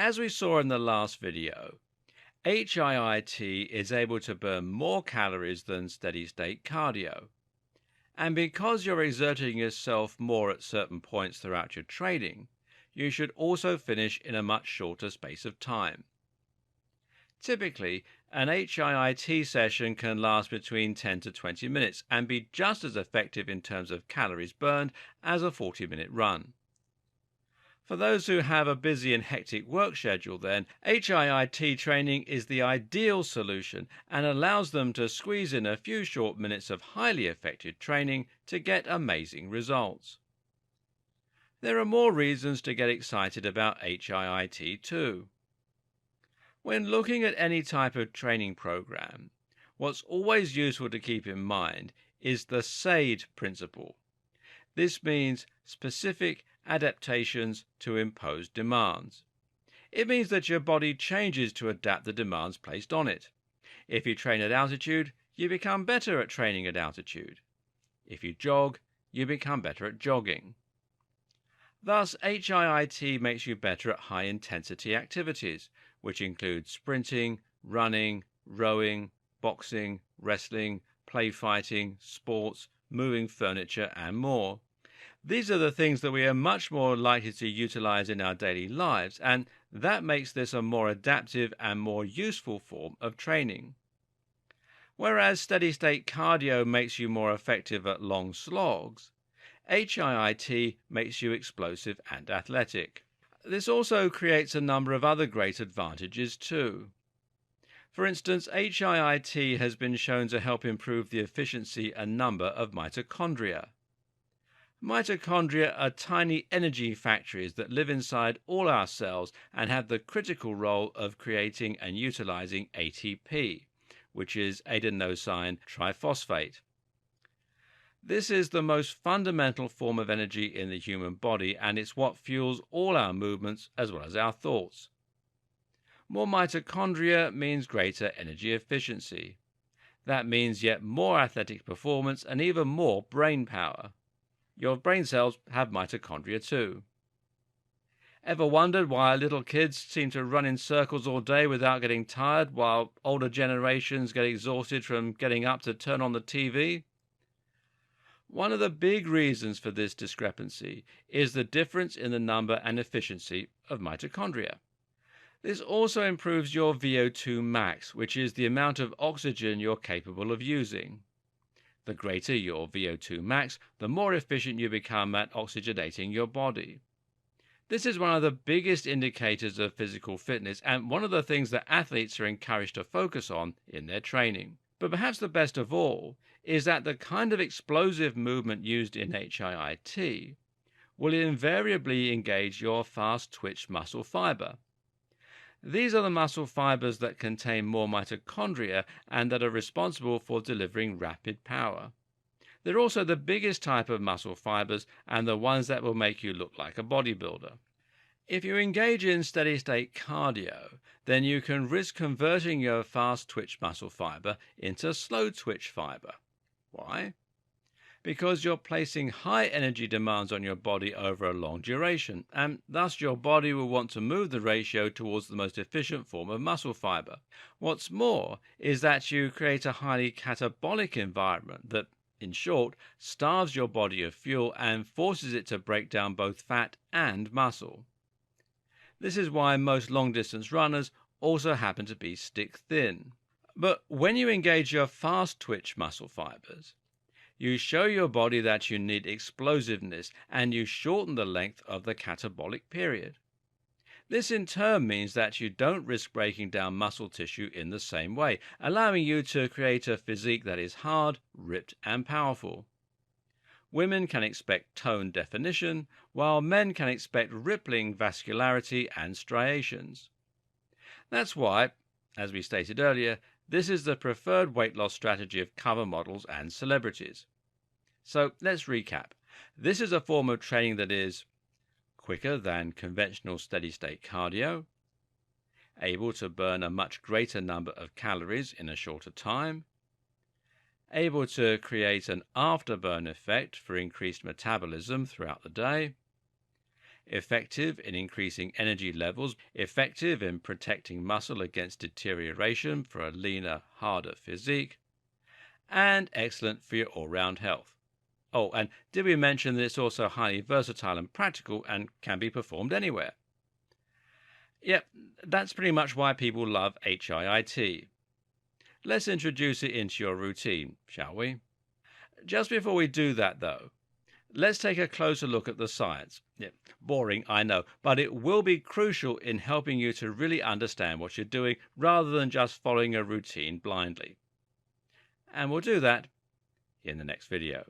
As we saw in the last video, HIIT is able to burn more calories than steady-state cardio. And because you're exerting yourself more at certain points throughout your training, you should also finish in a much shorter space of time. Typically, an HIIT session can last between 10 to 20 minutes and be just as effective in terms of calories burned as a 40-minute run. For those who have a busy and hectic work schedule, then HIIT training is the ideal solution and allows them to squeeze in a few short minutes of highly effective training to get amazing results. There are more reasons to get excited about HIIT too. When looking at any type of training program, what's always useful to keep in mind is the SAID principle. This means specific adaptations to imposed demands. It means that your body changes to adapt the demands placed on it. If you train at altitude, you become better at training at altitude. If you jog, you become better at jogging. Thus, HIIT makes you better at high-intensity activities, which include sprinting, running, rowing, boxing, wrestling, play fighting, sports, moving furniture, and more. These are the things that we are much more likely to utilize in our daily lives, and that makes this a more adaptive and more useful form of training. Whereas steady-state cardio makes you more effective at long slogs, HIIT makes you explosive and athletic. This also creates a number of other great advantages too. For instance, HIIT has been shown to help improve the efficiency and number of mitochondria. Mitochondria are tiny energy factories that live inside all our cells and have the critical role of creating and utilizing ATP, which is adenosine triphosphate. This is the most fundamental form of energy in the human body, and it's what fuels all our movements as well as our thoughts. More mitochondria means greater energy efficiency. That means yet more athletic performance and even more brain power. Your brain cells have mitochondria too. Ever wondered why little kids seem to run in circles all day without getting tired, while older generations get exhausted from getting up to turn on the TV? One of the big reasons for this discrepancy is the difference in the number and efficiency of mitochondria. This also improves your VO2 max, which is the amount of oxygen you're capable of using. The greater your VO2 max, the more efficient you become at oxygenating your body. This is one of the biggest indicators of physical fitness and one of the things that athletes are encouraged to focus on in their training. But perhaps the best of all is that the kind of explosive movement used in HIIT will invariably engage your fast-twitch muscle fiber. These are the muscle fibers that contain more mitochondria and that are responsible for delivering rapid power. They're also the biggest type of muscle fibers and the ones that will make you look like a bodybuilder. If you engage in steady-state cardio, then you can risk converting your fast-twitch muscle fiber into slow-twitch fiber. Why? Because you're placing high energy demands on your body over a long duration, and thus your body will want to move the ratio towards the most efficient form of muscle fiber. What's more is that you create a highly catabolic environment that, in short, starves your body of fuel and forces it to break down both fat and muscle. This is why most long-distance runners also happen to be stick-thin. But when you engage your fast-twitch muscle fibers, you show your body that you need explosiveness and you shorten the length of the catabolic period. This in turn means that you don't risk breaking down muscle tissue in the same way, allowing you to create a physique that is hard, ripped, and powerful. Women can expect tone definition, while men can expect rippling vascularity and striations. That's why, as we stated earlier, this is the preferred weight loss strategy of cover models and celebrities. So let's recap. This is a form of training that is quicker than conventional steady-state cardio, able to burn a much greater number of calories in a shorter time, able to create an afterburn effect for increased metabolism throughout the day, effective in increasing energy levels, effective in protecting muscle against deterioration for a leaner, harder physique, and excellent for your all-round health. Oh, and did we mention that it's also highly versatile and practical and can be performed anywhere? Yep, that's pretty much why people love HIIT. Let's introduce it into your routine, shall we? Just before we do that, though, let's take a closer look at the science. Yeah, boring, I know, but it will be crucial in helping you to really understand what you're doing rather than just following a routine blindly. And we'll do that in the next video.